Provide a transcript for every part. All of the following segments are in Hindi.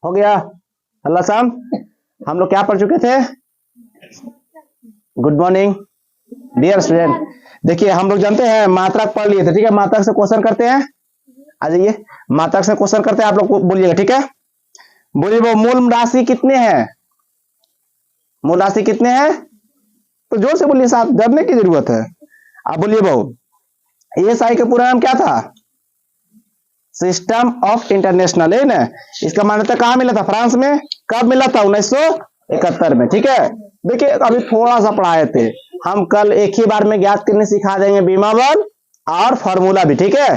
हो गया। अल्लाह शाम हम लोग क्या पढ़ चुके थे? Good morning dear student. देखिए हम लोग जानते हैं मात्रक पढ़ लिए थे, ठीक है। मात्रक से क्वेश्चन करते हैं, आ जाइए। मात्रक से क्वेश्चन करते हैं, आप लोग बोलिएगा, ठीक है। बोलिए वो मूल राशि कितने हैं? मूल राशि कितने हैं? तो जोर से बोलिए साहब, डरने की जरूरत है। आप बोलिए बहु एएसआई का पूरा नाम क्या था? सिस्टम ऑफ इंटरनेशनल, है ना। इसका मान्यता कहां मिला था? फ्रांस में। कब मिला था? 1971 में, ठीक है। देखिए अभी थोड़ा सा पढ़ाए थे हम, कल एक ही बार में ज्ञात करने सिखा देंगे बीमा बल और फॉर्मूला भी, ठीक है।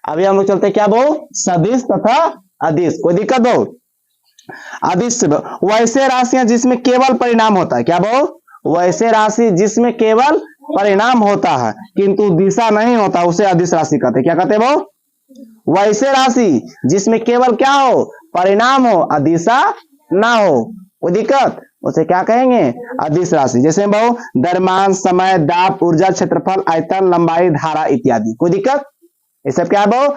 अभी हम लोग चलते क्या बहु? सदिश तथा अदिश। कोई दिक्कत बहु? अदिश वैसे राशियां जिसमें केवल परिणाम होता है, क्या बहु? वैसे राशि जिसमें केवल परिणाम होता है किंतु दिशा नहीं होता, उसे अदिश राशि कहते हैं। क्या कहते हैं बहु? वैसे राशि जिसमें केवल क्या हो? परिणाम हो और दिशा ना हो, कोई दिक्कत? उसे क्या कहेंगे? अदिश राशि। जैसे बहु द्रव्यमान, समय, दाब, ऊर्जा, क्षेत्रफल, आयतन, लंबाई, धारा इत्यादि। कोई दिक्कत? ये सब क्या बहु?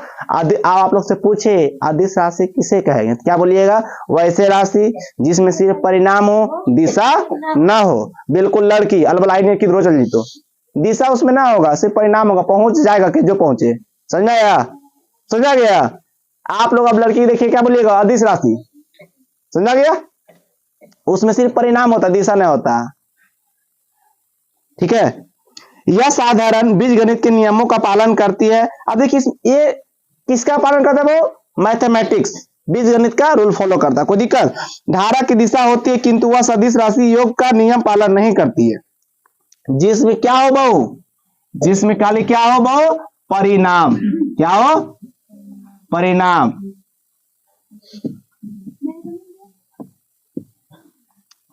आप लोग से पूछे अदिश राशि किसे कहेंगे, क्या बोलिएगा? वैसे राशि जिसमें सिर्फ परिणाम हो, दिशा ना हो। बिल्कुल लड़की अलबलाई किधरो चल जी तो दिशा उसमें ना होगा, सिर्फ परिणाम होगा, पहुंच जाएगा कि जो पहुंचे। समझ आया? समझा गया? आप लोग अब लड़की देखिए, क्या बोलिएगा? अदिश राशि। समझा गया? उसमें सिर्फ परिणाम होता, दिशा नहीं होता, ठीक है। यह साधारण बीजगणित के नियमों का पालन करती है। अब देखिए ये किसका पालन करता है? वो मैथमेटिक्स, बीजगणित का रूल फॉलो करता है। कोई दिक्कत? धारा की दिशा होती है किंतु वह सदिश राशि योग का नियम पालन नहीं करती है। जिसमें क्या हो बहु? जिसमें खाली क्या हो बहु? परिणाम। क्या हो? परिणाम।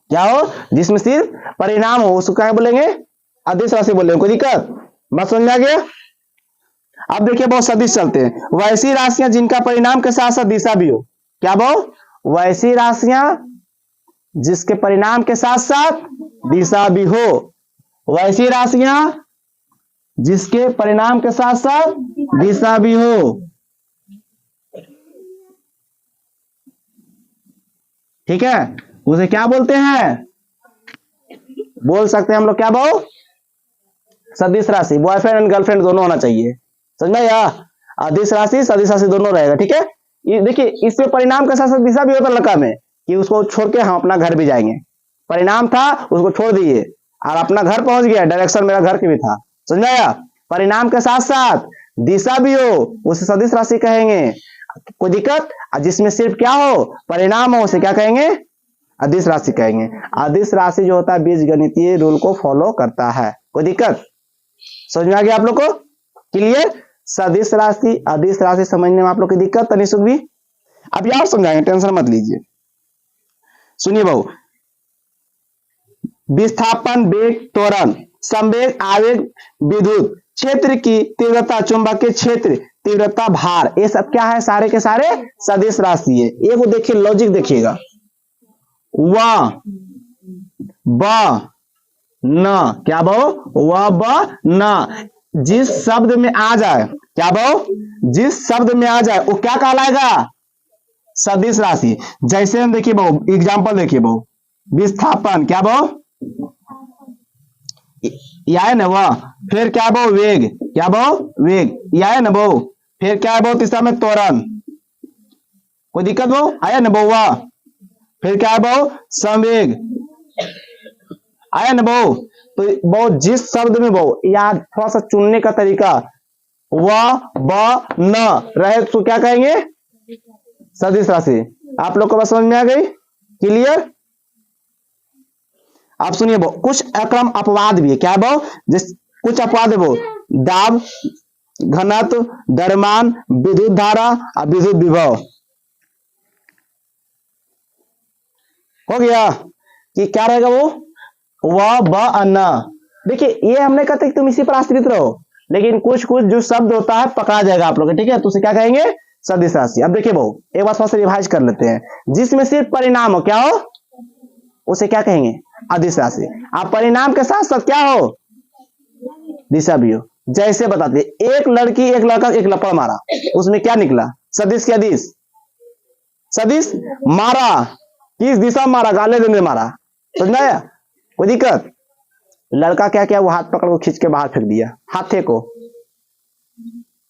क्या हो? जिसमें सिर्फ परिणाम हो, उसको क्या बोलेंगे? अदिश राशि बोलेंगे। कोई दिक्कत? बात समझ में आ गया? अब देखिए बहुत सदिश चलते हैं। वैसी राशियां जिनका परिणाम के साथ साथ दिशा भी हो। क्या बहु? वैसी राशियां जिसके परिणाम के साथ साथ दिशा भी हो। वैसी राशियां जिसके परिणाम के साथ साथ दिशा भी हो। ठीक है, उसे क्या बोलते हैं? बोल सकते हैं हम लोग क्या बहु? सदिश राशि। बॉयफ्रेंड एंड गर्लफ्रेंड दोनों होना चाहिए। समझ में आया? अदिश राशि सदिश राशि दोनों रहेगा, ठीक है। ये देखिए इससे परिणाम के साथ साथ दिशा भी होता लड़का में, कि उसको छोड़ के हम अपना घर भी जाएंगे। परिणाम था, उसको छोड़ दिए और अपना घर पहुंच गया, डायरेक्शन मेरा घर की भी था। समझ में आया? परिणाम के साथ साथ दिशा भी हो, उसे सदिश राशि कहेंगे। कोई दिक्कत? जिसमें सिर्फ क्या हो? परिणाम हो, उसे क्या कहेंगे? अदिश राशि कहेंगे। अदिश राशि जो होता है बीज गणितीय रूल को फॉलो करता है। कोई दिक्कत? समझ में आ गया आप लोग को? क्लियर? सदिश राशि अदिश राशि समझने में आप लोग की दिक्कत तो नहीं? सुख भी अब यार समझाएंगे, टेंशन मत लीजिए। सुनिए बहु, विस्थापन, वेग, त्वरण, संवेग, आवेग, विद्युत क्षेत्र की तीव्रता, चुंबकीय क्षेत्र, तीव्रता, भार, ये सब क्या है? सारे के सारे सदिश राशि है। ये को देखिए, लॉजिक देखिएगा। व ब न, क्या बहु? व ब न जिस शब्द में आ जाए, क्या बहु? जिस शब्द में आ जाए वो क्या कहलाएगा? सदिश राशि। जैसे हम देखिए बहु, एग्जांपल देखिए बहु, विस्थापन, क्या बहु? यह है ना वह। फिर क्या बहु? वेग, क्या बहु? वेग, यह है ना बहु। फिर क्या है बहु? तीसरा में त्वरण। कोई दिक्कत बहु? आया ना बहु? वह। फिर क्या है बहु? संवेग, आया ना बहु? तो बहु जिस शब्द में बहु, याद थोड़ा सा चुनने का तरीका, व ब न रहे तो क्या कहेंगे? सदिश राशि। आप लोग को बात समझ में आ गई? क्लियर? आप सुनिए बहु, कुछ अक्रम अपवाद भी है। क्या बहु? जिस कुछ अपवाद है बहु, दाब, घनत्व, द्रव्यमान, विद्युत धारा और विद्युत विभव। हो गया कि क्या रहेगा वो? व ब न। देखिए ये हमने कहते कि तुम इसी पर आश्रित रहो, लेकिन कुछ कुछ जो शब्द होता है पकड़ा जाएगा आप लोग, ठीक है। तो उसे क्या कहेंगे? सदिश राशि। अब देखिए बहु, एक बार थोड़ा सा रिवाइज कर लेते हैं। जिसमें सिर्फ परिणाम हो, क्या हो? उसे क्या कहेंगे? अदिश राशि। आप परिणाम के साथ साथ क्या हो? दिशा भी हो। जैसे बताते, एक लड़की एक लड़का एक लपड़ मारा, उसमें क्या निकला? सदिश की अदिश? सदिश मारा, किस दिशा में मारा, गाले देने मारा, समझ में आया? कोई दिक्कत? लड़का क्या किया, वो हाथ पकड़ को खींच के बाहर फेंक दिया, हाथे को,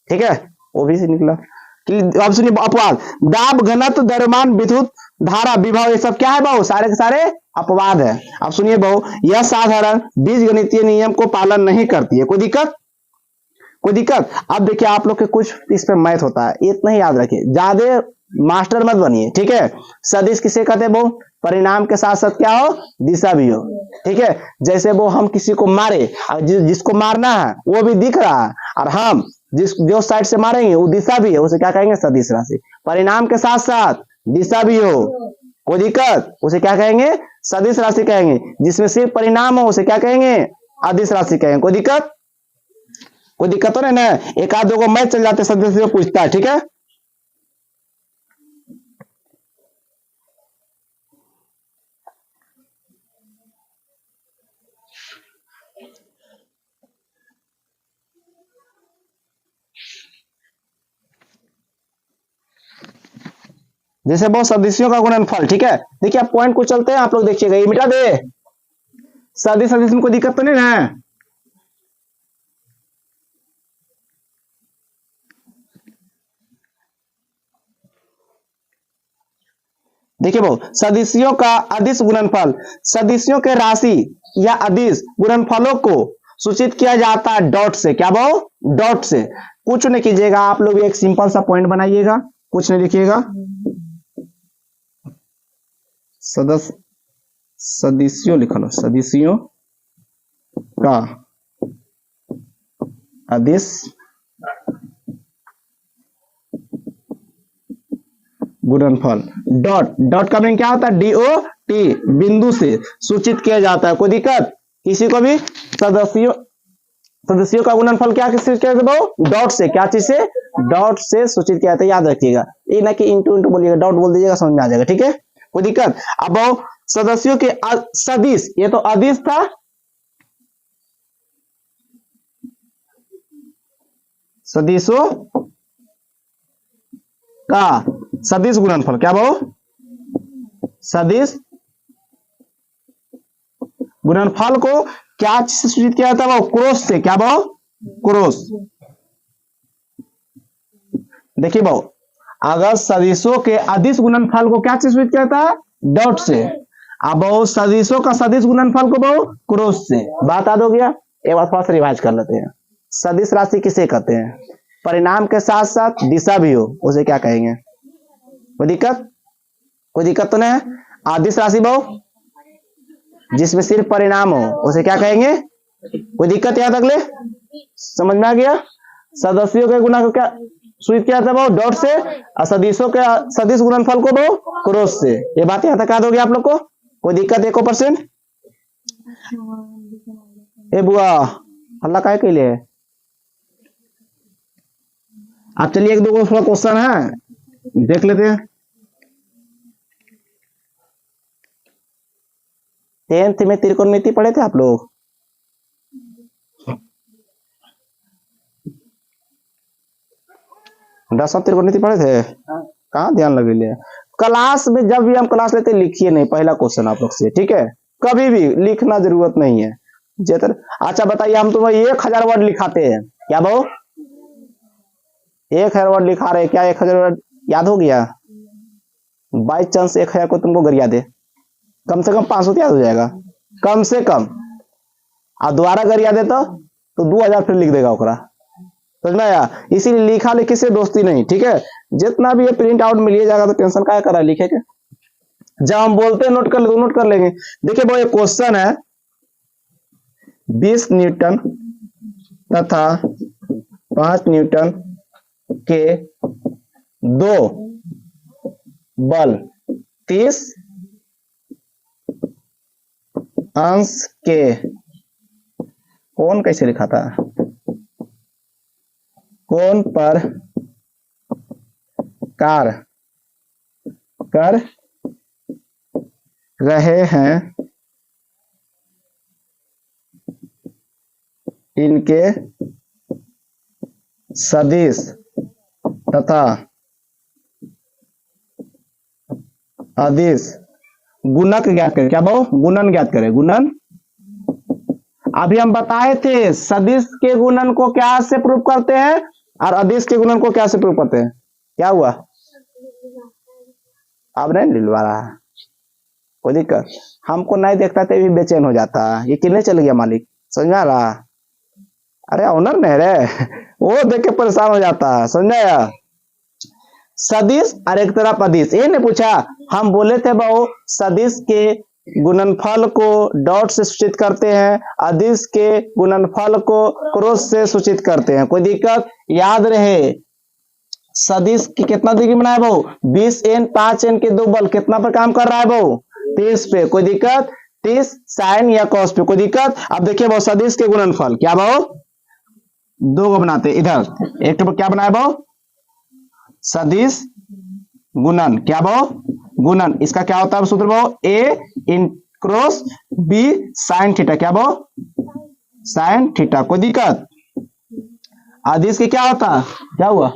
ठीक है, वो भी से निकला। अब सुनिए अपवाद, दाब, घनत्व, द्रव्यमान, विद्युत धारा, विभव, ये सब क्या है बहु? सारे के सारे अपवाद है। अब सुनिए बहु, यह साधारण बीजगणितीय नियम को पालन नहीं करती है। कोई दिक्कत? कोई दिक्कत? अब देखिए आप लोग के कुछ इस पे मैथ होता है, इतना ही याद रखिए, ज्यादा मास्टर मत बनिए, ठीक है। सदिश किसे कहते हैं बहु? परिणाम के साथ साथ क्या हो, दिशा भी हो, ठीक है। जैसे वो हम किसी को मारे, जिसको मारना है वो भी दिख रहा है, और हम जो साइड से मारेंगे वो दिशा भी है, उसे क्या कहेंगे? सदिश राशि। परिणाम के साथ साथ दिशा भी हो, कोई दिक्कत? उसे क्या कहेंगे? सदिश राशि कहेंगे। जिसमें सिर्फ परिणाम हो उसे क्या कहेंगे? अदिश राशि कहेंगे। कोई दिक्कत? कोई दिक्कत तो नहीं ना? एक आध दो को मैच चल जाते, सदस्य पूछता है, ठीक है। जैसे बहुत सदस्यों का गुणनफल, ठीक है। देखिए आप पॉइंट को चलते हैं, आप लोग देखिएगा, ये मिटा दे। सदिश सदिश में कोई दिक्कत तो नहीं है? देखिए वो सदिशियों का अदिश गुणनफल, सदिशियों के राशि या अदिश गुणनफलों को सूचित किया जाता है डॉट से। क्या वो? डॉट से। कुछ नहीं कीजिएगा आप लोग, एक सिंपल सा पॉइंट बनाइएगा, कुछ नहीं लिखिएगा। सदस्य सदिशियों लिखा लो, सदिशियों का अदिश गुणनफल, डॉट, डॉट का मीनिंग क्या होता है? DOT, बिंदु से सूचित किया जाता है। कोई दिक्कत? किसी को भी सदस्यों सदस्यों का गुणनफल क्या किससे किया जाता है? डॉट से। क्या चीज से? डॉट से सूचित किया जाता है, याद रखिएगा। ये ना कि इंटू इंटू बोलिएगा, डॉट बोल दीजिएगा, समझ में आ जाएगा, ठीक है। कोई दिक्कत? अब सदस्यों के सदिश, ये तो अदिश था, सदिशों का सदिश गुणनफल, क्या भाव? सदिश गुणनफल को क्या से सूचित किया जाता है? वो क्रॉस से। क्या भाव? क्रॉस। देखिए भाव, अगर सदिशों के अदिश गुणनफल को क्या से सूचित किया जाता है? डॉट से। अब सदिशों का सदिश गुणनफल को बहु क्रॉस से। बात याद हो गया? एक बार थोड़ा सा रिवाइज कर लेते हैं। सदिश राशि किसे कहते हैं? परिणाम के साथ साथ दिशा भी हो, उसे क्या कहेंगे? कोई दिक्कत? कोई दिक्कत तो नहीं है? आदिश राशि बहु जिसमें सिर्फ परिणाम हो, उसे क्या कहेंगे? कोई दिक्कत यहाँ तक ले? समझ में आ गया? सदस्यों के गुणा को क्या सूचित किया था बहु? डॉट से, और सदिशों के सदिश गुणनफल को बहु क्रॉस से। ये बात यहाँ तक याद हो गया आप लोग को? कोई दिक्कत 1%? ए बुआ हल्ला काहे के लिए? आप चलिए एक दो को थोड़ा क्वेश्चन है देख लेते हैं। 10th में त्रिकोणमिति पढ़े थे आप लोग? दसवां त्रिकोणमिति पढ़े थे? कहाँ ध्यान लगे लिए? क्लास में जब भी हम क्लास लेते लिखिए नहीं, पहला क्वेश्चन आप लोग से, ठीक है। कभी भी लिखना जरूरत नहीं है। जेतर अच्छा बताइए, हम तुम्हें 1000 वर्ड लिखाते हैं, क्या बहु? 1000 वर्ड लिखा रहे, क्या 1000 वर्ड याद हो गया? बाई चांस 1000 को तुमको गरिया दे, कम से कम 500 याद हो जाएगा, कम से कम। और दोबारा गरिया दे तो 2000 फिर लिख देगा ओकरा, समझ में आया? इसीलिए लिखा लिखी से दोस्ती नहीं, ठीक है। जितना भी ये प्रिंट आउट मिलिए जाएगा तो टेंशन क्या करा लिखे के, जब हम बोलते हैं नोट कर ले, नोट कर लेंगे। देखिए वो एक क्वेश्चन है, 20 न्यूटन तथा 5 न्यूटन के दो बल 30 अंश के कोण कैसे लिखा था? कोण पर कार्य कर रहे हैं, इनके सदिश तथा अदिश गुणक ज्ञात करें। क्या भाव? गुणन ज्ञात करें, गुणन। अभी हम बताए थे सदिश के गुणन को क्या से प्रूव करते हैं और अदिश के गुणन को क्या से प्रूव करते हैं। क्या हुआ? अब नहीं दिलवा रहा, कोई दिक्कत? हमको नहीं देखता तो भी बेचैन हो जाता। ये कितने चल गया मालिक, समझा रहा? अरे ऑनर नहीं रे, वो देख के परेशान हो जाता है, समझाया? सदिश और एक तरफ अदिश, ये नहीं पूछा। हम बोले थे बहु सदिश के गुणनफल को डॉट से सूचित करते हैं, अदिश के गुणनफल को क्रॉस से सूचित करते हैं। कोई दिक्कत? याद रहे सदिश की कितना डिग्री बनाए बहु? 20n 5n के दो बल कितना पर काम कर रहा है बहु? 30 पे। कोई दिक्कत? 30 साइन या कॉस पे। कोई दिक्कत? अब देखिए बहु सदिश के गुणनफल क्या बहु? दो को बनाते इधर, एक तो क्या बनाए बहु? सदिश गुणन। क्या बहु? गुणन। इसका क्या होता है सूत्र बहु? a in cross b sine theta. क्या बहु? Sine theta. कोई दिक्कत? अदिश के क्या होता? क्या हुआ?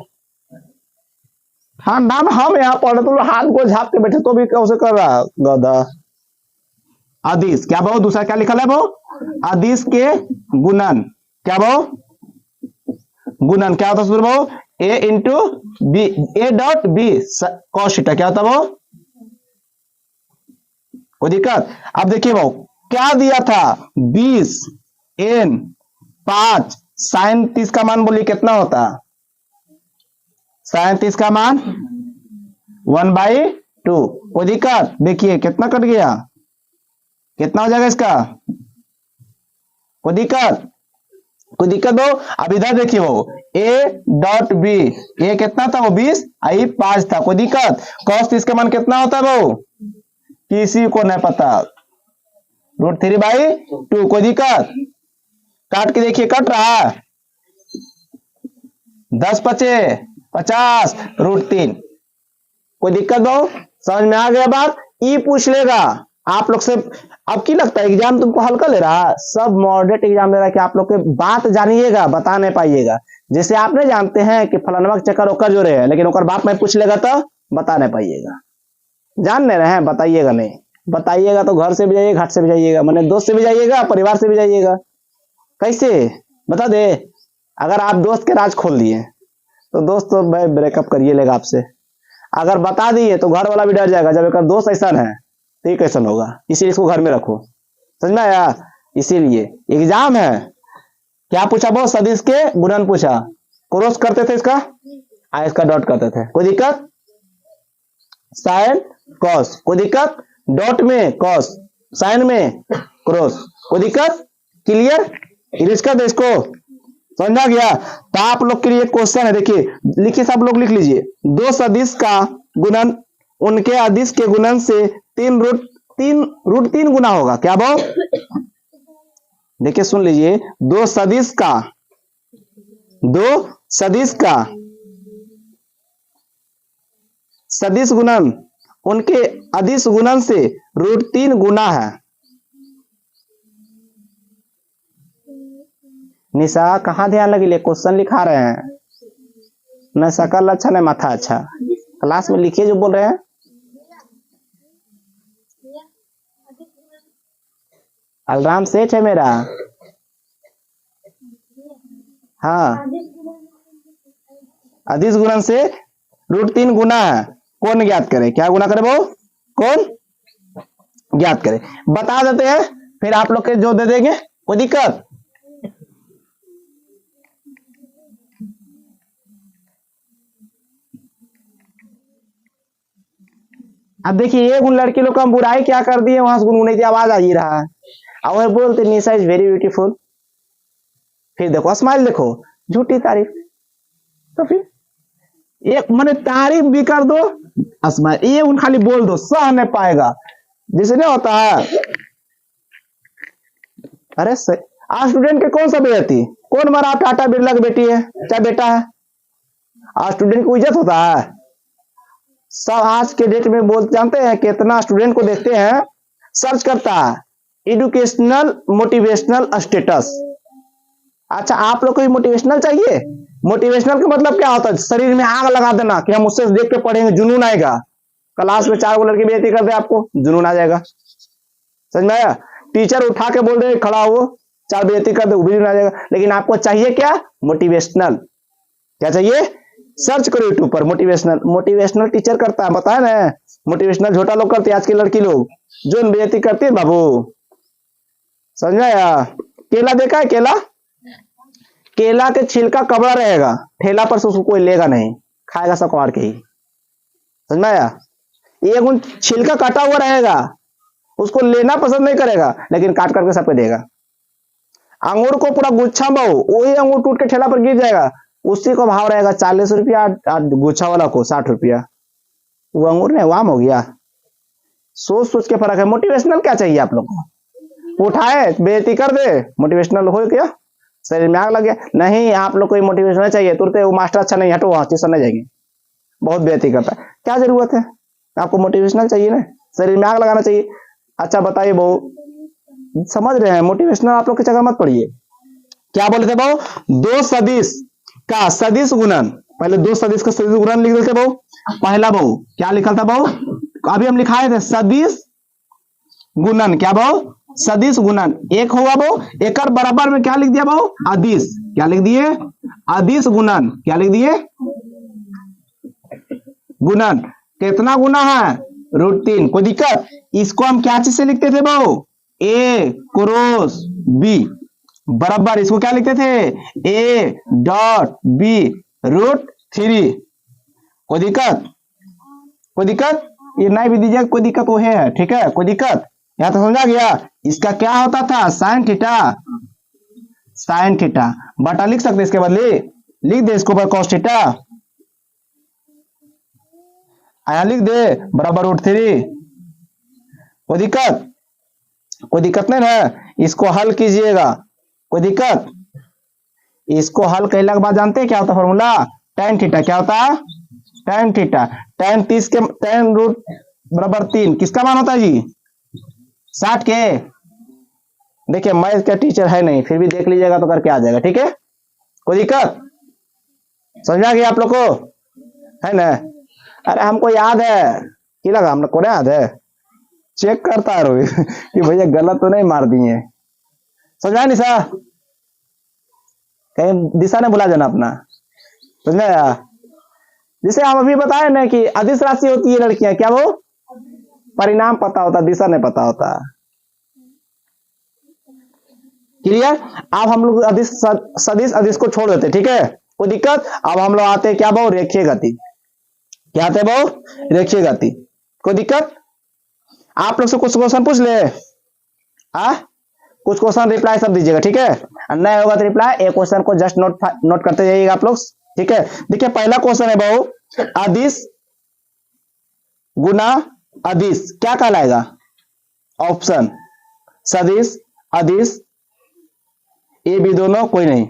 हाँ नाम हम यहाँ पढ़े तो हाथ को झाप के बैठे तो भी कैसे कर रहा गधा। अदिश क्या बहु? दूसरा क्या लिखा है बहु? अदिश के गुणन। क्या बहु? गुणन। क्या होता है सूत्र बहु? a into B, A dot B cos theta. क्या होता है बहु? कोई दिक्कत? अब देखिए बहु क्या दिया था? 20 n 5 साइन 30 का मान बोलिए कितना होता? साइन 30 का मान 1/2। कोई दिक्कत? देखिए कितना कट गया, कितना हो जाएगा इसका? कोई दिक्कत? कोई दिक्कत बहु? अब इधर देखिए बहु a डॉट बी, ए कितना था वो 20, आई 5 था। कोई दिक्कत? कॉस 30 का मान कितना होता है बहु? किसी को नहीं पता, √3/2। कोई दिक्कत? काट के देखिए कट रहा है, 10 पचे 50 √3। कोई दिक्कत बहु? समझ में आ गया बात? ई पूछ लेगा आप लोग से। अब की लगता है एग्जाम तुमको हल्का ले रहा? सब मॉडरेट एग्जाम ले रहा है कि आप लोग के बात जानिएगा, बता नहीं पाइएगा। जैसे आप नहीं जानते हैं कि फलानवा के चक्कर ओकर जो रहे हैं, लेकिन ओकर बाप में पूछ लेगा तो बता नहीं पाइएगा। जान नहीं रहे हैं, बताइएगा नहीं। बताइएगा तो घर से भी जाइएगा, घाट से भी जाइएगा, मैंने दोस्त से भी जाइएगा, परिवार से भी जाइएगा। कैसे बता दे? अगर आप दोस्त के राज खोल दिए तो दोस्त तो भाई ब्रेकअप करिए लेगा आपसे। अगर बता दिए तो घर वाला भी डर जाएगा, जब एक दोस्त ऐसा है तो ये कैसा होगा। इसीलिए इसको घर में रखो, समझ में आया? इसीलिए एग्जाम है। क्या पूछा बहुत? सदिश के गुणन पूछा, क्रॉस करते थे इसका, इसका डॉट करते थे। कोई दिक्कत? Sine cos. कोई दिक्कत? डॉट में कॉस, साइन में क्रॉस। कोई दिक्कत? क्लियर? इरेज कर दे इसको, समझा गया? तो आप लोग के लिए क्वेश्चन है, देखिए लिखिए, सब लोग लिख लीजिए। दो सदिश का गुणन उनके अदिश के गुणन से 3√3 गुना होगा। क्या भाव? देखिए सुन लीजिए, दो सदिश का सदिश गुणन उनके अदिश गुणन से √3 गुना है। निशा कहाँ ध्यान लगी? क्वेश्चन लिखा रहे हैं, न शकल अच्छा न माथा अच्छा। क्लास में लिखिए जो बोल रहे हैं। अलार्म सेट है मेरा। हाँ, अदिश गुणन से √3 गुना है। कौन ज्ञात करे? क्या गुना करे वो? कौन ज्ञात करे? बता देते हैं, फिर आप लोग के जो दे देंगे। कोई दिक्कत? अब देखिए ये उन लड़की लोग का हम बुराई क्या कर दिए, वहां से गुनगुनाई आवाज आ ही रहा है, और बोलते निशा इज वेरी ब्यूटीफुल। फिर देखो स्माइल, देखो झूठी तारीफ। तो फिर एक मैंने तारीफ भी कर दो, स्माइल, ये उन खाली बोल दो, सह नहीं पाएगा, जैसे नहीं होता है। अरे आज स्टूडेंट के कौन सा बेटी, कौन मरा? टाटा बिरला की बेटी है, क्या बेटा है? आज स्टूडेंट को इज्जत होता है? सब आज के डेट में बोल, जानते हैं कितना स्टूडेंट को देखते हैं, सर्च करता है एजुकेशनल मोटिवेशनल स्टेटस। अच्छा आप लोग को भी मोटिवेशनल चाहिए? मोटिवेशनल का मतलब क्या होता है? शरीर में आग लगा देना कि हम उससे देख के पढ़ेंगे, जुनून आएगा। क्लास में 4 लड़की बेइज्जती कर दे आपको जुनून आ जाएगा। समझ में आया? टीचर उठा के बोल रहे खड़ा हो 4 बेइज्जती कर दे, वो भी जुनून आ जाएगा। लेकिन आपको चाहिए क्या? मोटिवेशनल। क्या चाहिए? सर्च करो यूट्यूब पर मोटिवेशनल। मोटिवेशनल टीचर करता है, बताया ना। मोटिवेशनल झोटा लोग करते हैं, आज की लड़की लोग जो बेइज्जती करती है बाबू। समझ में आया? केला देखा है? केला, केला के छिलका कबड़ा रहेगा, ठेला पर से उसको कोई लेगा नहीं, खाएगा सब कबाड़ के ही। समझ में आया? एक छिलका काटा हुआ रहेगा, उसको लेना पसंद नहीं करेगा, लेकिन काट करके सबको देगा। अंगूर को पूरा गुच्छा बहु, वही अंगूर टूट के ठेला पर गिर जाएगा, उसी को भाव रहेगा 40 रुपया, गुच्छा वाला को 60 रुपया। वो अंगूर नहीं वाम हो गया। सोच सोच के फर्क है। मोटिवेशनल क्या चाहिए आप लोग को? उठाए बेइज्जती कर दे, मोटिवेशनल हो क्या? शरीर में आग लग गया? नहीं, आप लोग को मोटिवेशनल चाहिए तुरंत। वो मास्टर अच्छा नहीं, हटो वहां, ट्यूशन नहीं जाएंगे, बहुत बेइज्जती करता है। क्या जरूरत है? आपको मोटिवेशनल चाहिए ना, शरीर में आग लगाना चाहिए। अच्छा बताइए बहु, समझ रहे हैं? मोटिवेशनल आप लोग की जगह मत पड़िए। क्या बोले थे बहु? 2 सदिश का सदिश गुणन। पहले 2 सदिश का सदिश गुणन लिख देते बहु। पहला बहु क्या लिखा था बहु? अभी हम लिखाए थे सदिश गुणन। क्या बहु? सदिश गुणन। एक हुआ बहु, एक बराबर में क्या लिख दिया बहु? अदिश। क्या लिख दिए? अदिश गुणन। क्या लिख दिए? गुणन। कितना गुना है? √3। कोई दिक्कत? इसको हम क्या चीज से लिखते थे बहु? A क्रॉस B बराबर, इसको क्या लिखते थे? A.B √3। कोई दिक्कत? कोई दिक्कत? ये नहीं भी दीजिएगा, कोई दिक्कत वो है, ठीक है? कोई दिक्कत? यहां तो समझा गया। इसका क्या होता था? Sine theta. साइन थीटा बटा लिख सकते, इसके बदले लिख दे इसको ऊपर कॉस थीटा, आया लिख दे बराबर √3। कोई दिक्कत? कोई दिक्कत नहीं ना? इसको हल कीजिएगा, कोई दिक्कत? इसको हल करने के बाद जानते हैं क्या होता है फॉर्मूला? tan theta. क्या होता है? tan theta. tan 30 के tan रूट बराबर 3 किसका मान होता है जी? 60 के। देखिए मैथ का टीचर है नहीं, फिर भी देख लीजिएगा तो करके आ जाएगा, ठीक है? कोई दिक्कत? समझ आ गया आप लोग को? है ना? अरे हमको याद है, क्या लगा हम लोग को याद है, चेक करता है रोहित कि भैया गलत तो नहीं मार दिए। समझा नहीं सा? कहीं दिशा ने बुला जाना अपना। समझा? जिसे हम अभी बताए ना कि अदिश राशि होती है लड़कियां, क्या वो परिणाम पता होता, दिशा नहीं पता होता। क्लियर? अब हम लोग अदिश सदिश अदिश को छोड़ देते, ठीक है? कोई दिक्कत? अब हम लोग आते हैं क्या बहु? रेखीय गति। क्या आते हैं बहु? रेखीय गति। कोई दिक्कत? आप लोग से कुछ क्वेश्चन पूछ ले, कुछ क्वेश्चन रिप्लाई सब दीजिएगा, ठीक है? नहीं होगा तो रिप्लाई, एक क्वेश्चन को जस्ट नोट करते जाइएगा आप लोग, ठीक है? देखिए पहला क्वेश्चन है बहु, अदिश गुना अदिश क्या कहलाएगा? ऑप्शन सदिश अदिश ए बी दोनों कोई नहीं,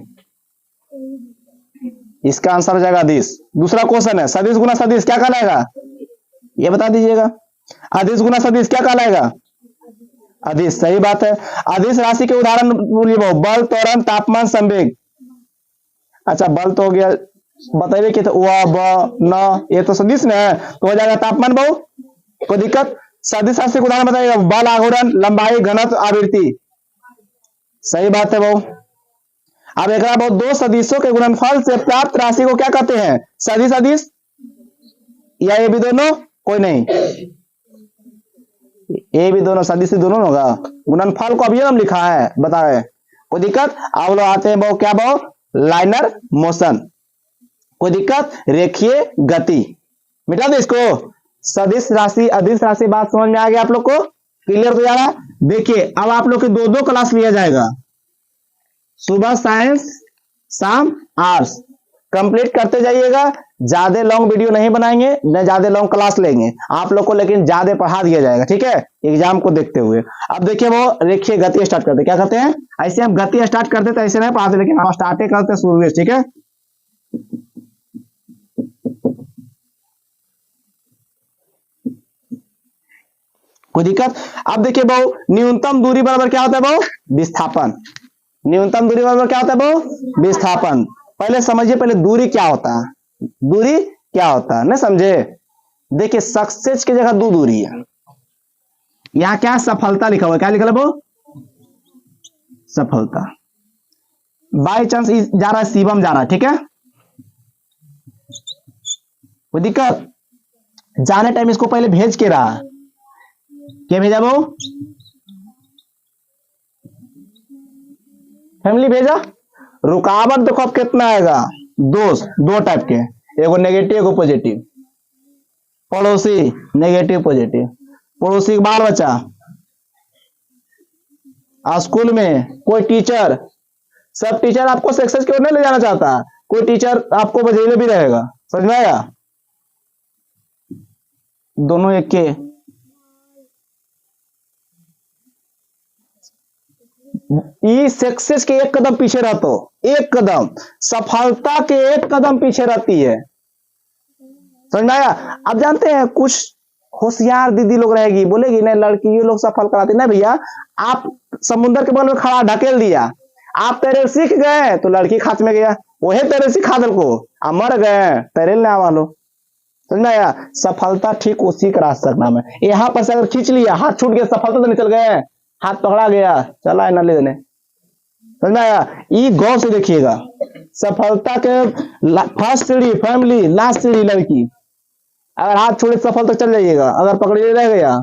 इसका आंसर हो जाएगा अदिश। दूसरा क्वेश्चन है सदिश गुना सदिश क्या कहलाएगा? ये बता दीजिएगा। अदिश गुना सदिश क्या कहलाएगा? अदिश। सही बात है। अदिश राशि के उदाहरण बोलिए बहु। बल, त्वरण, तापमान, संवेग। अच्छा बल तो हो गया, बताइए कि तो न ये तो सदिश में है, तो हो जाएगा तापमान बहु। कोई दिक्कत? सदिश राशि का उदाहरण बताइएगा। बल, आघूर्ण, लंबाई, घनत्व, आवृत्ति। सही बात है बहु। अब एक बहुत 2 सदिशों के गुणनफल से प्राप्त राशि को क्या कहते हैं? सदिश अदिश या ये भी दोनों कोई नहीं, ये भी दोनों सदिश दोनों होगा। गुणनफल को अभी हम लिखा है, बताए। कोई दिक्कत? अब लोग आते हैं बहु क्या बहु? Liner motion. कोई दिक्कत? रेखीय गति। मिटा दे इसको। सदिश राशि अदिश राशि बात समझ में आ गया आप लोग को? क्लियर हो जा रहा? देखिए अब आप लोग के 2-2 क्लास लिया जाएगा, सुबह साइंस शाम आर्ट्स, कंप्लीट करते जाइएगा। ज्यादा लॉन्ग वीडियो नहीं बनाएंगे, न ज्यादा लॉन्ग क्लास लेंगे आप लोग को, लेकिन ज्यादा पढ़ा दिया जाएगा, ठीक है? एग्जाम को देखते हुए। अब देखिए वो रेखीय गति स्टार्ट करते, क्या कहते हैं? ऐसे हम गति स्टार्ट करते तो ऐसे नहीं पढ़ाते, लेकिन हम स्टार्ट करते शुरू, ठीक है? कोई दिक्कत? अब देखिए बहु न्यूनतम दूरी बराबर क्या होता है बहु? विस्थापन। न्यूनतम दूरी बराबर क्या होता है बहु? विस्थापन। पहले समझिए, पहले दूरी क्या होता है, दूरी क्या होता है, नहीं समझे? देखिए सक्सेस की जगह दो दूरी है, यहां क्या सफलता लिखा हुआ है, क्या लिखा है वो, सफलता। बाई चांस जा रहा है, शिवम जा रहा है, ठीक है, कोई दिक्कत, जाने टाइम इसको पहले भेज के रहा, क्या भेजा वो, फैमिली भेजा। रुकावट देखो अब कितना आएगा, दोस्त दो टाइप के, एगो नेगेटिव एगो पॉजिटिव, पड़ोसी नेगेटिव पॉजिटिव, पड़ोसी का बाल बच्चा, स्कूल में कोई टीचर, सब टीचर आपको सक्सेस की ओर नहीं ले जाना चाहता, कोई टीचर आपको बजेले भी रहेगा, समझ में आया, दोनों एक के। ये सक्सेस के एक कदम पीछे रहते हो, एक कदम, सफलता के एक कदम पीछे रहती है, समझ में आया। आप जानते हैं कुछ होशियार दीदी लोग रहेगी, बोलेगी नहीं लड़की ये लोग सफल कराती, नहीं भैया, आप समुद्र के बगल में खड़ा ढकेल दिया, आप तैरे सीख गए तो लड़की खाच में गया, वही तैरे सिखा दल को, आप मर गए तैरे ले आवा लो, समझ में आया। सफलता ठीक उसी का रास्ता का नाम है, यहाँ पर से अगर खींच लिया, हाथ छूट गया, सफलता तो निकल गए, हाथ पकड़ा गया, चला है न ले देने, समझ में आया। ये गौर से देखिएगा, सफलता के फर्स्ट सीढ़ी फैमिली, लास्ट सीढ़ी लड़की, अगर हाथ छोड़े सफल तो चल जाइएगा, अगर पकड़े रह गया,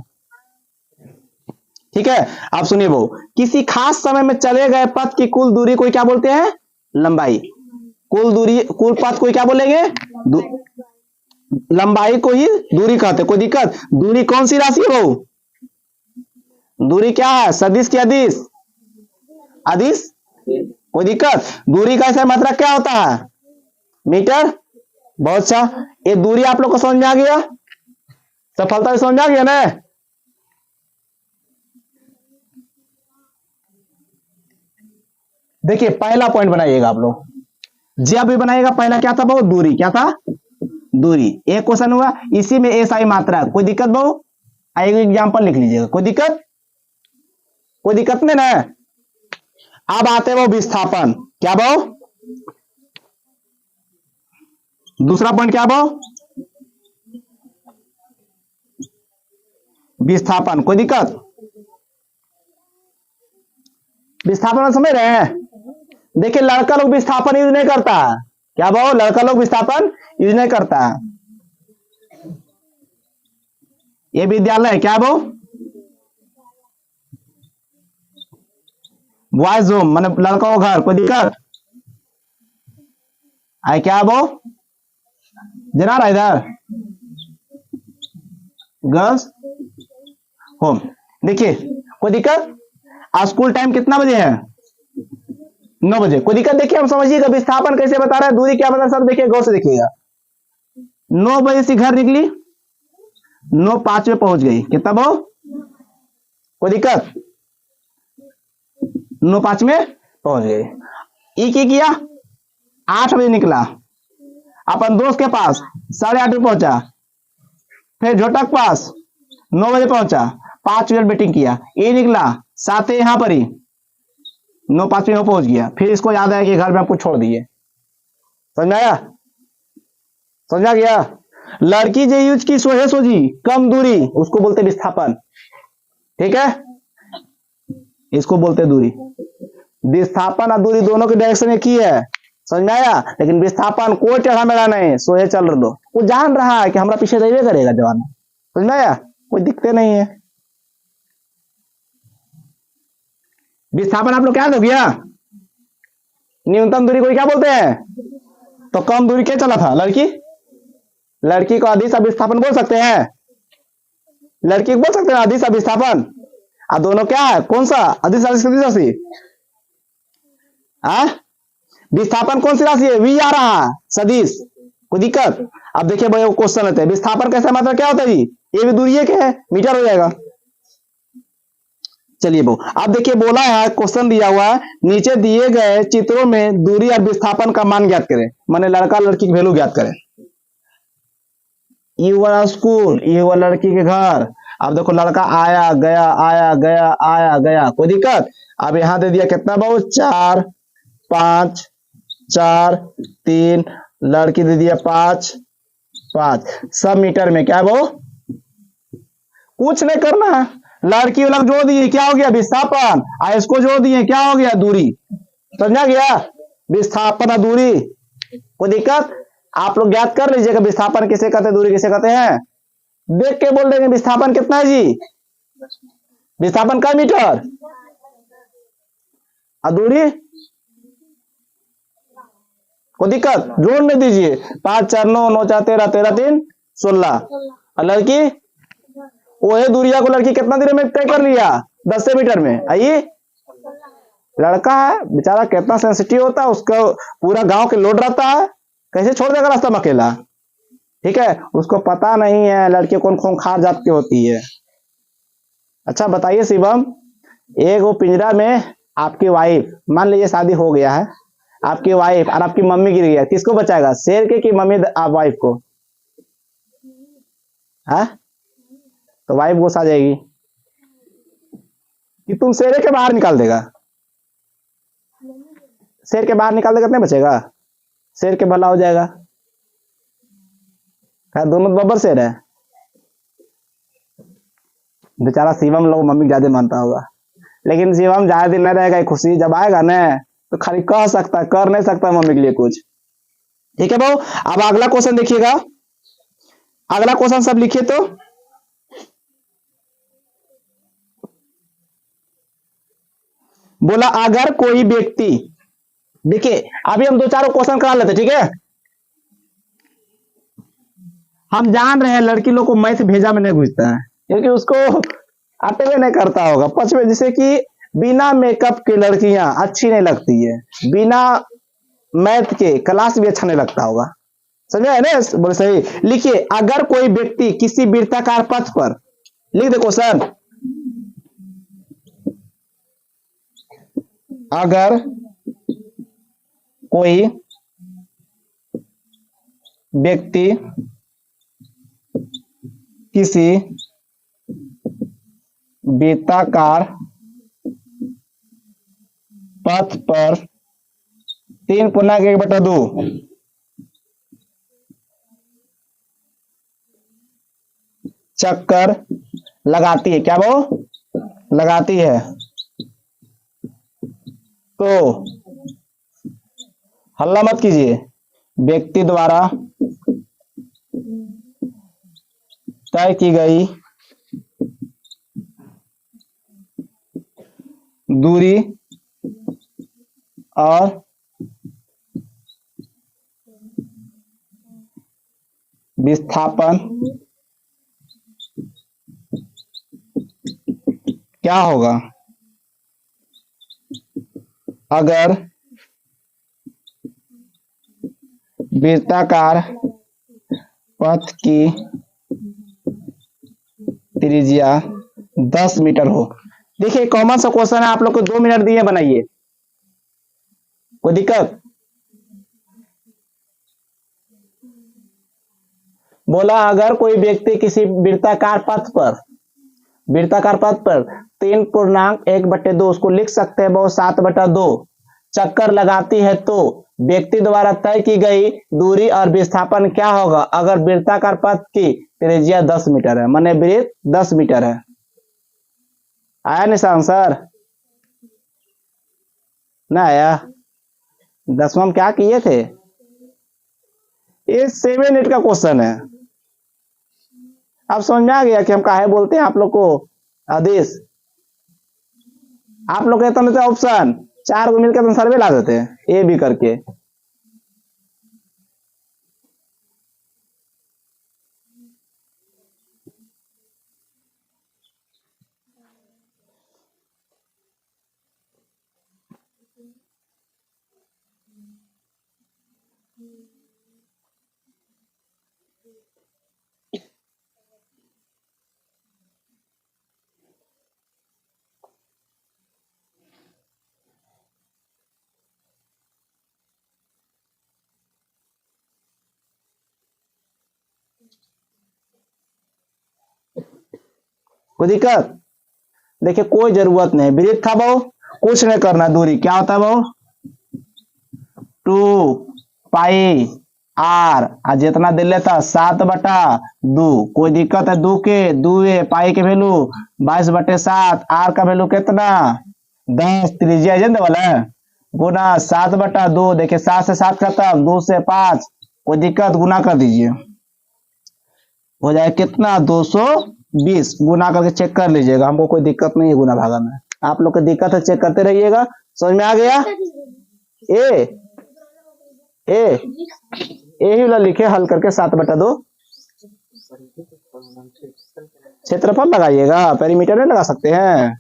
ठीक है। आप सुनिए वो, किसी खास समय में चले गए पथ की कुल दूरी को क्या बोलते हैं, लंबाई, कुल दूरी, कुल पथ को क्या बोलेंगे, लंबाई को ही दूरी कहते, कोई दिक्कत। दूरी कौन सी राशि है वो, दूरी क्या है, सदिश की अदिश, अदिश, कोई दिक्कत। दूरी का ऐसा मात्रा क्या होता है, मीटर, बहुत अच्छा। ये दूरी आप लोग को समझ में आ गया, सफलता समझ आ गया ना। देखिए पहला पॉइंट बनाइएगा आप लोग, जब भी बनाइएगा पहला क्या था बहु, दूरी, क्या था, दूरी। एक क्वेश्चन हुआ इसी में ऐसा ही मात्रा, कोई दिक्कत बहु, एक एग्जाम्पल लिख लीजिएगा, कोई दिक्कत, कोई दिक्कत नहीं ना। अब आते वो विस्थापन, क्या बहु, दूसरा पॉइंट क्या बहु, विस्थापन, कोई दिक्कत, विस्थापन समझ रहे हैं। देखिए लड़का लोग विस्थापन यूज नहीं करता, क्या बहु, लड़का लोग विस्थापन यूज नहीं करता, ये विद्यालय है, क्या बहु, बॉयज होम, मैंने लड़का का घर, कोई दिक्कत है, क्या बहु, जना रहा इधर, गर्ल्स होम। देखिए कोई दिक्कत, स्कूल टाइम कितना बजे है, 9 बजे, कोई दिक्कत। देखिए हम समझिएगा विस्थापन कैसे बता रहा है, दूरी क्या बता रहा है, सब देखिए गौर से देखिएगा। 9 बजे से घर निकली, 9:05 में पहुंच गई, कितना बहु, कोई दिक्कत, 9:05 में पहुंच गई। ई की किया, 8 बजे निकला, अपन दोस्त के पास 8:30 बजे पहुंचा, फिर झोटक पास 9 बजे पहुंचा, 5 मिनट वेटिंग किया, ये निकला 7 यहां पर ही, 9:05 में पहुंच गया, फिर इसको याद आया कि घर में आपको छोड़ दिए, समझ आया, समझा गया। लड़की जो यूज की सोहे सोजी कम दूरी, उसको बोलते विस्थापन, ठीक है, इसको बोलते दूरी। विस्थापन और दूरी दोनों के डायरेक्शन एक ही है, समझ में आया। लेकिन विस्थापन कोई टेढ़ा मेढ़ा नहीं, सोहे चल लो, वो जान रहा है कि हमारा पीछे रहने करेगा जवान, समझ में आया, कोई दिक्कत नहीं है। विस्थापन आप लोग क्या हो गया, न्यूनतम दूरी को क्या बोलते हैं, तो कम दूरी क्या चला था, लड़की, लड़की को अदिश विस्थापन बोल सकते हैं, लड़की को बोल सकते हैं अदिश विस्थापन, और दोनों क्या है, कौन सा, अदिश राशि, विस्थापन कौन सी राशि है, वी आ रहा है, सदिश, कोई दिक्कत। अब देखिए भाई क्वेश्चन होते हैं, विस्थापन कैसा मात्रा क्या होता है जी, ये भी दूरी के है, मीटर हो जाएगा। चलिए वो अब देखिए बोला है, क्वेश्चन दिया हुआ है, नीचे दिए गए चित्रों में दूरी और विस्थापन का मान ज्ञात करें, माने लड़का लड़की की वैल्यू ज्ञात करें। ये वाला स्कूल, ये वाला लड़की के घर, अब देखो लड़का आया गया आया गया आया गया, कोई दिक्कत। अब यहां दे दिया कितना बहुत, 4 5 4 3, लड़की दे दिया 5 5 सब मीटर में। क्या है वो? कुछ नहीं करना है, लड़की वाला जोड़ दिए, क्या हो गया? विस्थापन। इसको जोड़ दिए, क्या हो गया? दूरी। समझा गया? विस्थापन और दूरी। कोई दिक्कत? आप लोग ज्ञात कर लीजिएगा विस्थापन किसे कहते हैं, दूरी किसे कहते हैं। देख के बोल देंगे विस्थापन कितना है जी, विस्थापन का मीटर, और दूरी। कोई दिक्कत? जोड़ने दीजिए, 5 4 9 9 4 13 13 3 16। और लड़की वो है दूरिया को लड़की कितना देर में तय कर लिया? 10 मीटर में। आइए, लड़का है बेचारा कितना सेंसिटिव होता है, उसका पूरा गांव के लोड रहता है, कैसे छोड़ देगा रास्ता में अकेला। ठीक है, उसको पता नहीं है लड़की कौन खूंखार जात की होती है। अच्छा बताइए शिवम, एक वो पिंजरा में आपकी वाइफ, मान लीजिए शादी हो गया है, आपकी वाइफ और आपकी मम्मी गिर गया, किसको बचाएगा? शेर के कि मम्मी आप वाइफ को? है तो वाइफ गुस्सा जाएगी कि तुम शेर के बाहर निकाल देगा, शेर के बाहर निकाल देगा, नहीं बचेगा, शेर के भला हो जाएगा। खैर दोनों बब्बर शेर है। बेचारा शिवम लोग मम्मी ज्यादा मानता होगा, लेकिन शिवम ज्यादा दिन नहीं रहेगा, खुशी जब आएगा ना तो खाली कह सकता है, कर नहीं सकता मम्मी के लिए कुछ। ठीक है भाऊ, अब अगला क्वेश्चन देखिएगा, अगला क्वेश्चन सब लिखिए। तो बोला अगर कोई व्यक्ति, देखिए अभी हम 2 4 क्वेश्चन करा लेते, ठीक है। हम जान रहे हैं लड़की लोग को मैथ भेजा में नहीं घुसता है, क्योंकि उसको आते हुए नहीं करता होगा। पश्चिम जैसे कि बिना मेकअप के लड़कियां अच्छी नहीं लगती है, बिना मैथ के क्लास भी अच्छा नहीं लगता होगा। समझा है ना? बोले सही। लिखिए अगर कोई व्यक्ति किसी वृत्ताकार पथ पर, लिख दे क्वेश्चन, अगर कोई व्यक्ति किसी वृत्ताकार पथ पर 3/1/2 चक्कर लगाती है, क्या वो लगाती है, तो हल्ला मत कीजिए, व्यक्ति द्वारा तय की गई दूरी और विस्थापन क्या होगा अगर वृत्ताकार पथ की त्रिज्या 10 मीटर हो। देखिए कॉमन सा क्वेश्चन है, आप लोग को 2 मिनट दिए, बनाइए, कोई दिक्कत? बोला अगर कोई व्यक्ति किसी वृत्ताकार पथ पर 3/1/2, उसको लिख सकते हैं बहुत 7/2 चक्कर लगाती है, तो व्यक्ति द्वारा तय की गई दूरी और विस्थापन क्या होगा अगर वृत्ताकार पथ की त्रिज्या 10 मीटर है, माने वृत्त 10 मीटर है। आया निशान सर? ना आया? 10वां में क्या किए थे? ये 7 8 का क्वेश्चन है। अब समझ में आ गया कि हम काहे बोलते हैं आप लोग को आदेश। आप लोग कहते हैं ऑप्शन 4 को मिलकर तुम सर्वे ला देते हैं ए बी करके। कोई दिक्कत? देखिए कोई जरूरत नहीं, वृत्त था बहु, कुछ नहीं करना, दूरी क्या होता है बहु 2 पाई आर आ जितना दे लेता 7/2। कोई दिक्कत है? दू के दुए पाई के वैल्यू 22/7। आर का वैल्यू कितना 10। त्रिज्या एजेंट वाला गुना 7/2। देखिए 7 से 7 खत्म, 2 से 5। कोई दिक्कत? गुना कर दीजिए, हो जाए कितना 220। गुना करके चेक कर लीजिएगा, हमको कोई दिक्कत नहीं है गुना भागा में। आप लोग की दिक्कत है चेक करते रहिएगा। समझ में आ गया? ए ए यही वाला लिखे हल करके 7/2। क्षेत्रफल लगाइएगा, पेरीमीटर में लगा सकते हैं।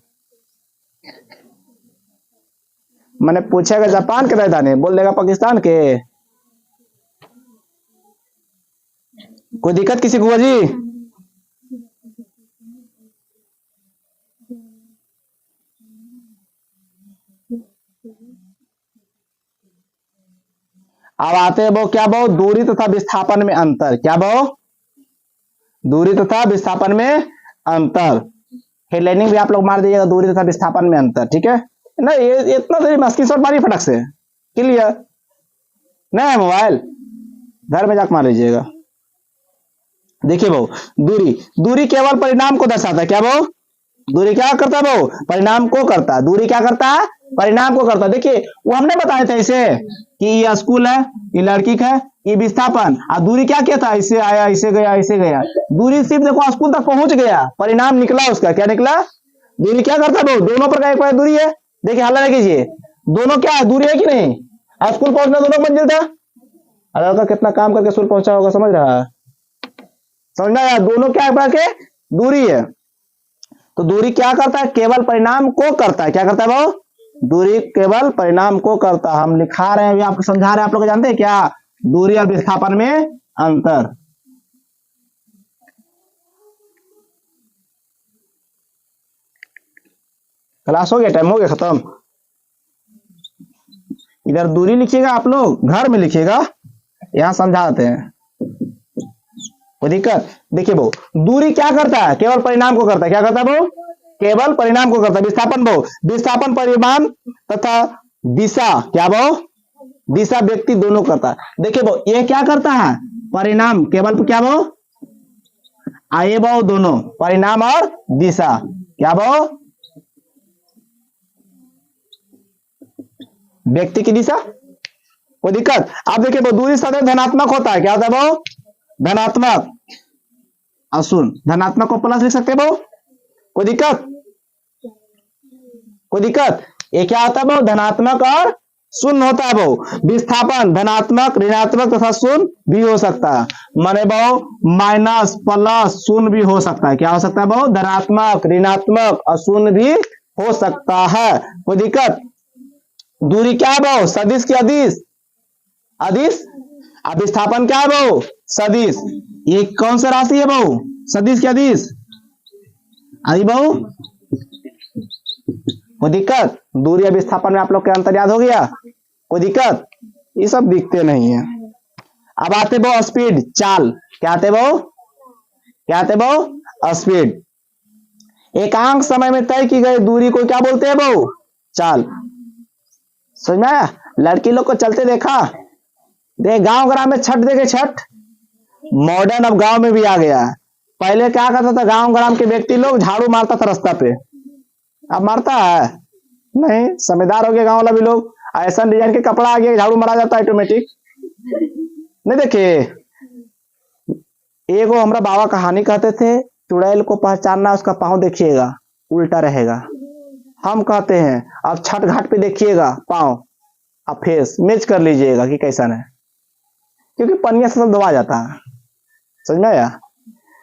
मैंने पूछेगा जापान के राजधानी, बोल देगा पाकिस्तान के। कोई दिक्कत किसी को जी? अब आते हैं वो क्या बहु दूरी तथा विस्थापन में अंतर। क्या बहु दूरी तथा विस्थापन में अंतर। हेडलाइनिंग भी आप लोग मार दीजिएगा, दूरी तथा विस्थापन में अंतर। ठीक है ना? ये इतना देरी मस्की शॉट मारी फटक से, क्लियर? नहीं है मोबाइल, घर में जाकर मार लीजिएगा। देखिए बहु दूरी केवल परिणाम को दर्शाता है। क्या बहु दूरी क्या करता है? बहु परिणाम को करता है। दूरी क्या करता है? परिणाम को करता है। देखिए वो हमने बताया था इसे कि ये स्कूल है, ये लड़की है, ये विस्थापन। और दूरी क्या किया था? इसे आया, इसे गया, इसे गया। दूरी सिर्फ देखो स्कूल तक पहुंच गया, परिणाम निकला उसका। क्या निकला? दूरी क्या करता है बहु? दोनों पर एक पर दूरी है। देखिए हल्ला कीजिए, दोनों क्या है? दूरी है कि नहीं? स्कूल पहुंचना दोनों मंजिल था। लड़का कितना काम करके स्कूल पहुंचा होगा, समझ रहा है? समझना यार, दोनों क्या है? दूरी है। तो दूरी क्या करता है? केवल परिणाम को करता है। क्या करता है वो? दूरी केवल परिणाम को करता है। हम लिखा रहे हैं, अभी आपको समझा रहे हैं। आप लोग जानते हैं क्या दूरी और विस्थापन में अंतर? क्लास हो गया, टाइम हो गया खत्म। इधर दूरी लिखिएगा, आप लोग घर में लिखिएगा, यहां समझाते हैं। कोई दिक्कत? देखिए वो दूरी क्या करता है? केवल परिणाम को करता है। क्या करता है वो? केवल परिणाम को करता है। विस्थापन वो विस्थापन परिमाण तथा दिशा। क्या वो? दिशा व्यक्ति दोनों करता है। देखिए वो ये क्या करता है? परिणाम केवल। क्या वो? आए वो दोनों परिणाम और दिशा। क्या वो? व्यक्ति की दिशा। कोई दिक्कत? आप देखिए वो दूरी सदैव धनात्मक होता है। क्या होता है वो? धनात्मक। अशून्य। धनात्मक को प्लस लिख सकते हैं वो। कोई दिक्कत? कोई दिक्कत? ये क्या होता है वो? धनात्मक और शून्य होता है वो। विस्थापन धनात्मक, ऋणात्मक तथा शून्य भी हो सकता है। माने वो माइनस प्लस शून्य भी हो सकता है। क्या हो सकता है वो? धनात्मक, ऋणात्मक और शून्य भी हो सकता है। कोई दिक्कत? दूरी क्या है वो? सदिश की अदिश। अदिश। अब विस्थापन क्या है वो? सदिश। ये कौन सा राशि है वो? सदिश की अदिश। अरे बहु कोई दिक्कत? दूरी या विस्थापन में आप लोग के अंतर याद हो गया? कोई दिक्कत? ये सब दिखते नहीं है। अब आते वो स्पीड, चाल। क्या आते वो? क्या आते वो? स्पीड। एकांक समय में तय की गई दूरी को क्या बोलते हैं वो? चाल। समझ में आया? लड़की लोग को चलते देखा? देख गांव ग्राम में छठ, देखे छठ मॉडर्न अब गांव में भी आ गया। पहले क्या करता था? गांव ग्राम के व्यक्ति लोग झाड़ू मारता था रास्ता पे। अब मारता है? नहीं, समझदार हो गए गांव वाला भी लोग। ऐसा डिजाइन के कपड़ा आ गया, झाड़ू मारा जाता है ऑटोमेटिक। नहीं देखे? एगो हमरा बाबा कहानी कहते थे, चुड़ैल को पहचानना उसका पांव देखिएगा उल्टा रहेगा। हम कहते हैं अब छठ घाट पे देखिएगा पांव, अब फेस मैच कर लीजिएगा कि कैसा है, क्योंकि पनिया से सब दबा जाता है। समझ में आया?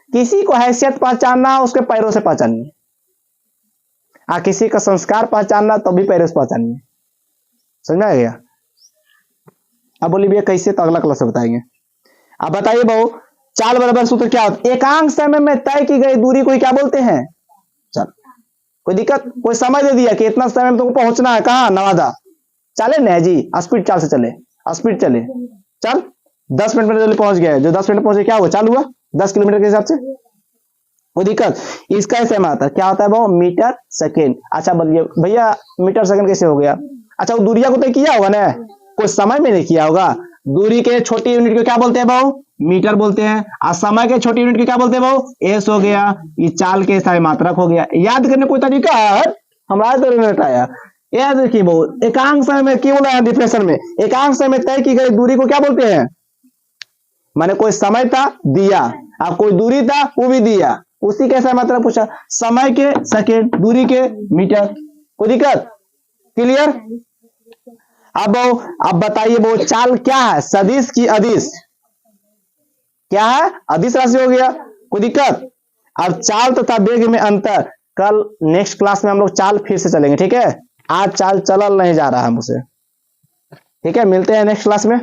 किसी को हैसियत पहचानना उसके पैरों से पहचानिए, किसी का संस्कार पहचानना तो भी पैरों से पहचानिए। समझ में आ गया? अब बोलिए भैया कैसे? तो अगला क्लास में बताएंगे। अब बताइए बहु चाल बराबर सूत्र क्या होता है? एकांक समय में तय की गई दूरी को क्या बोलते हैं? चल, कोई दिक्कत? कोई समझ दे दिया कि इतना समय में तुमको पहुंचना है कहाँ? नवादा। चले नहीं जी, स्पीड चाल से चले, स्पीड चले। चल 10 मिनट में जल्दी पहुंच गए। जो 10 मिनट पहुंचे क्या हुआ? चालू हुआ 10 किलोमीटर के हिसाब से। कोई दिक्कत? इसका ऐसे आता है, क्या होता है वो? Metre second. अच्छा बोलिए भैया मीटर सेकेंड कैसे हो गया? अच्छा वो दूरिया को तय किया होगा ना, कोई समय में नहीं किया होगा। दूरी के छोटी यूनिट को क्या बोलते हैं भाऊ, मीटर बोलते हैं। और समय के छोटी यूनिट को क्या बोलते हैं भाऊ, एस हो गया। ये चाल के समय मात्रक हो गया। याद करने कोई तरीका है हमारा तो नहीं आया। याद रखिए भाऊ, एकांक समय में क्यों बोला डिफिनेशन में, एकांक समय में तय की गई दूरी को क्या बोलते हैं, माने कोई समय था दिया, अब कोई दूरी था वो भी दिया, उसी कैसा मतलब पूछा, समय के सेकेंड, दूरी के मीटर। कोई दिक्कत, क्लियर। अब बताइए वो चाल क्या है, सदिश की अदिश, क्या है, अदिश राशि हो गया। कोई दिक्कत। अब चाल तथा वेग में अंतर, कल नेक्स्ट क्लास में हम लोग चाल फिर से चलेंगे, ठीक है। आज चाल चलल नहीं जा रहा है मुझसे, ठीक है। मिलते हैं नेक्स्ट क्लास में।